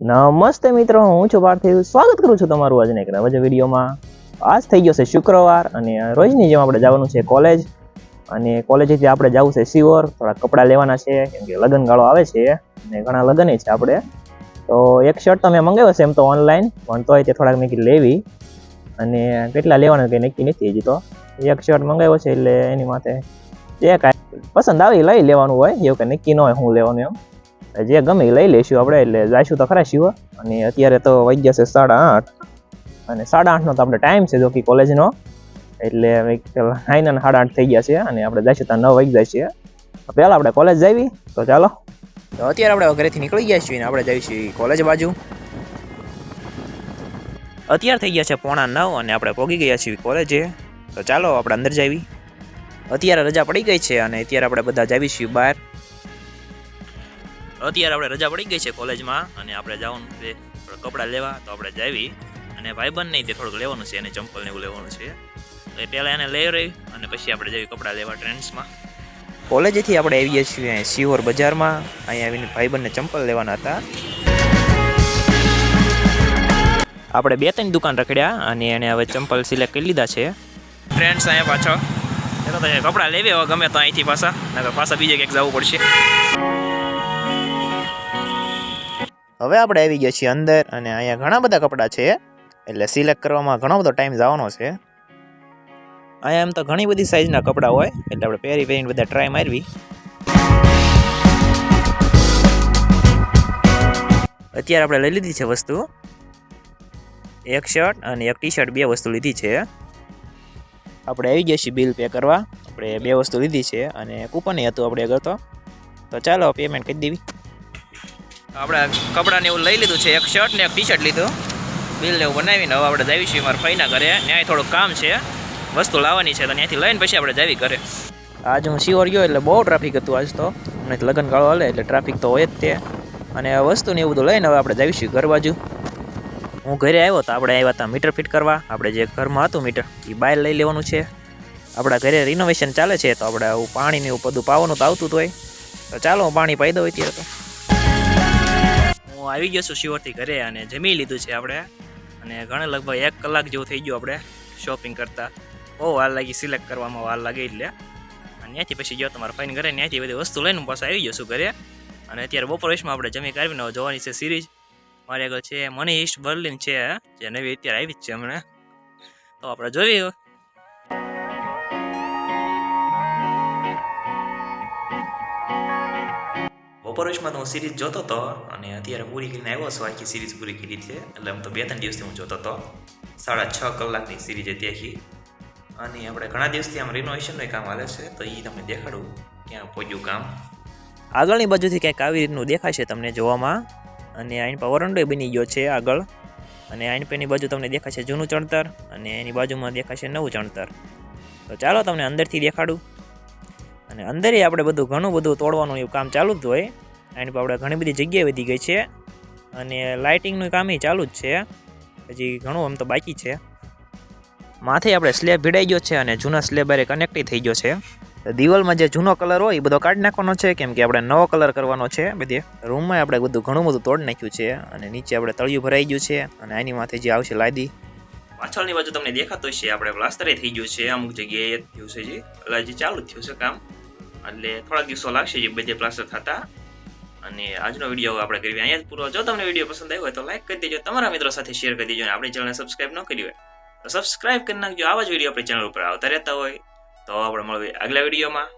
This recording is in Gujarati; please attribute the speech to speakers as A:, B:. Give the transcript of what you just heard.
A: નમસ્તે મિત્રો, હું છું પાર્થિવ. સ્વાગત કરું છું તમારું આજના એક નવા વિડીયોમાં. આજ થઈ ગયો છે શુક્રવાર અને રોજની જેમ આપણે જવાનું છે કોલેજ. અને કોલેજેથી આપણે જવું છે સિહોર. થોડા કપડાં લેવાના છે કેમ કે લગ્ન ગાળો આવે છે અને ઘણા લગ્ન છે આપણે. તો એક શર્ટ તો મેં મંગાવ્યો છે એમ તો ઓનલાઈન, પણ તોય તે થોડાક મેં લેવી. અને કેટલા લેવાના કંઈ નક્કી નથી હજી. તો એક શર્ટ મંગાવ્યો છે એટલે એની માથે જે કાંઈ પસંદ આવે લઈ લેવાનું હોય, એવું કંઈ નક્કી ન હોય શું લેવાનું એમ. જે ગમે એ લઈ લઈશું આપણે. એટલે જઈશું તો ખરા શિવ. અને અત્યારે તો વાગ્યા છે 8:30 અને 8:30નો તો આપણે ટાઈમ છે જો કે કોલેજનો. એટલે 9 અને 8:30 થઈ ગયા છે અને આપણે જઈશું તો 9 વાગી જાય છે. પહેલાં આપણે કોલેજ જઈએ તો ચાલો. તો અત્યારે આપણે ઘરેથી નીકળી ગયા છીએ અને આપણે જઈશું કોલેજ બાજુ. અત્યારે થઈ ગયા છે 8:45 અને આપણે પહોંચી ગયા છીએ કોલેજે. તો ચાલો આપણે અંદર જઈએ. અત્યારે રજા પડી ગઈ છે અને અત્યારે આપણે બધા જઈએ છીએ બહાર. અત્યારે આપણે રજા પડી ગઈ છે કોલેજમાં અને આપણે જવાનું છે કપડાં લેવા. તો આપણે જાવી અને ભાઈબંધ નહીં તે થોડુંક લેવાનું છે, એને ચંપલ ને એવું લેવાનું છે. તો પહેલાં એને લઈ રહી અને પછી આપણે જઈએ કપડાં લેવા ટ્રેન્ડ્સમાં. કોલેજેથી આપણે આવીએ છીએ સિહોર બજારમાં. અહીંયા આવીને ભાઈબંધને ચંપલ લેવાના હતા. આપણે 2-3 દુકાન રખડ્યા અને એને હવે ચંપલ સિલેક્ટ કરી લીધા છે. ટ્રેન્ડ્સ અહીંયા પાછળ તો કપડાં લેવી હવે ગમે તો અહીંથી પાછા બીજે ક્યાંક જવું પડશે. હવે આપણે આવી ગયા છીએ અંદર અને અહીંયા ઘણા બધા કપડાં છે, એટલે સિલેક્ટ કરવામાં ઘણો બધો ટાઈમ જવાનો છે. અહીંયા એમ તો ઘણી બધી સાઇઝના કપડાં હોય, એટલે આપણે પહેરીને બધા ટ્રાય મારવી. અત્યારે આપણે લઈ લીધી છે વસ્તુ. એક શર્ટ અને એક ટી શર્ટ, 2 વસ્તુ લીધી છે. આપણે આવી ગયા છીએ બિલ પે કરવા. આપણે 2 વસ્તુ લીધી છે અને કૂપન હતું આપણે આગળ. તો ચાલો પેમેન્ટ કરી દેવી. આપણે કપડાને એવું લઈ લીધું છે, એક શર્ટ ને એક ટી શર્ટ લીધું. બિલ ને એવું બનાવીને હવે આપણે જાવી છીએ મારા ફઈના ઘરે. ત્યાં થોડુંક કામ છે, વસ્તુ લાવવાની છે, તો ત્યાંથી લઈને પછી આપણે જાવી ઘરે. આજ હું સિહોર ગયો એટલે બહુ ટ્રાફિક હતું આજ તો. મને લગ્ન ગાળો હાલે એટલે ટ્રાફિક તો હોય જ તે. અને વસ્તુ ને એવું બધું લઈને હવે આપણે જાવી છીએ ઘર બાજુ. હું ઘરે આવ્યો તો આપણે આવ્યા હતા મીટર ફિટ કરવા. આપણે જે ઘરમાં હતું મીટર એ બહાર લઈ લેવાનું છે. આપણા ઘરે રિનોવેશન ચાલે છે તો આપણે આવું પાણીને એવું બધું પાવાનું તો આવતું જ હોય. તો ચાલો હું પાણી પાઈ દઉં અત્યારે. તો હું આવી ગયો છું સિહોરથી ઘરે અને જમી લીધું છે આપણે. અને ઘણા લગભગ 1 કલાક જેવું થઈ ગયું આપણે શોપિંગ કરતાં. બહુ વાર લાગી, સિલેક્ટ કરવામાં વાર લાગી. એટલે અને ત્યાંથી પછી ગયો તમારા ફાઈન ઘરે. ત્યાંથી બધી વસ્તુ લઈને પાછા આવી ગયો છું ઘરે. અને અત્યારે બપોર વયસમાં આપણે જમી કાઢીને જોવાની છે સિરીઝ. મારી આગળ છે મની હિસ્ટ બર્લિન છે, જે નવી અત્યારે આવી જ છે હમણાં. તો આપણે જોઈએ. બપોરવેશમાં તો હું સિરીઝ જોતો હતો અને અત્યારે પૂરી કરીને આવ્યો છું. આખી સિરીઝ પૂરી કરી છે. એટલે આમ તો 2-3 દિવસથી હું જોતો હતો. 6.5 કલાકની સિરીઝ હતી આખી. અને આપણે ઘણા દિવસથી આમ રિનોવેશનનું કામ હાલે છે, તો એ તમને દેખાડું ક્યાં પહોંચ્યું કામ. આગળની બાજુથી કંઈક આવી રીતનું દેખાશે તમને જોવામાં. અને આઈન પર વરંડો બની ગયો છે આગળ. અને આઈન પરની બાજુ તમને દેખાશે જૂનું ચણતર અને એની બાજુમાં દેખાશે નવું ચણતર. તો ચાલો તમને અંદરથી દેખાડું. અને અંદર આપણે ઘણું બધું તોડવાનું એવું કામ ચાલુ જ હોય. એની પર આપણે ઘણી બધી જગ્યાએ વધી ગઈ છે અને લાઇટિંગનું કામ ચાલુ જ છે. હજી ઘણું આમ તો બાકી છે. માથે આપણે સ્લેબ ભીડાઈ ગયો છે અને જૂના સ્લેબ અરે કનેક્ટ થઈ ગયો છે. દિવાલમાં જે જૂનો કલર હોય એ બધો કાઢી નાખવાનો છે, કેમ કે આપણે નવો કલર કરવાનો છે. બધે રૂમમાં આપણે ઘણું બધું તોડી નાખ્યું છે. અને નીચે આપણે તળિયું ભરાઈ ગયું છે અને આની માથે જે આવશે લાદી. પાછળની બાજુ તમને દેખાતો છે આપણે પ્લાસ્ટરે થઈ ગયું છે. અમુક જગ્યાએ થયું છે, હજી ચાલુ જ થયું છે કામ. એટલે થોડાક દિવસો લાગશે જે બધે પ્લાસ્ટર થતા. અને આજનો વિડીયો આપણે કરીએ અહીંયા જ પૂરો. જો તમને વિડીયો પસંદ આવ્યો હોય તો લાઈક કરી દેજો, તમારા મિત્રો સાથે શેર કરી દેજો. અને આપણી ચેનલને સબસ્ક્રાઈબ ન કરી હોય તો સબસ્ક્રાઈબ કરી નાખજો. આવા જ વિડીયો આપણી ચેનલ ઉપર આવતા રહેતા હોય. તો આપણે મળીએ આગલા વિડીયોમાં.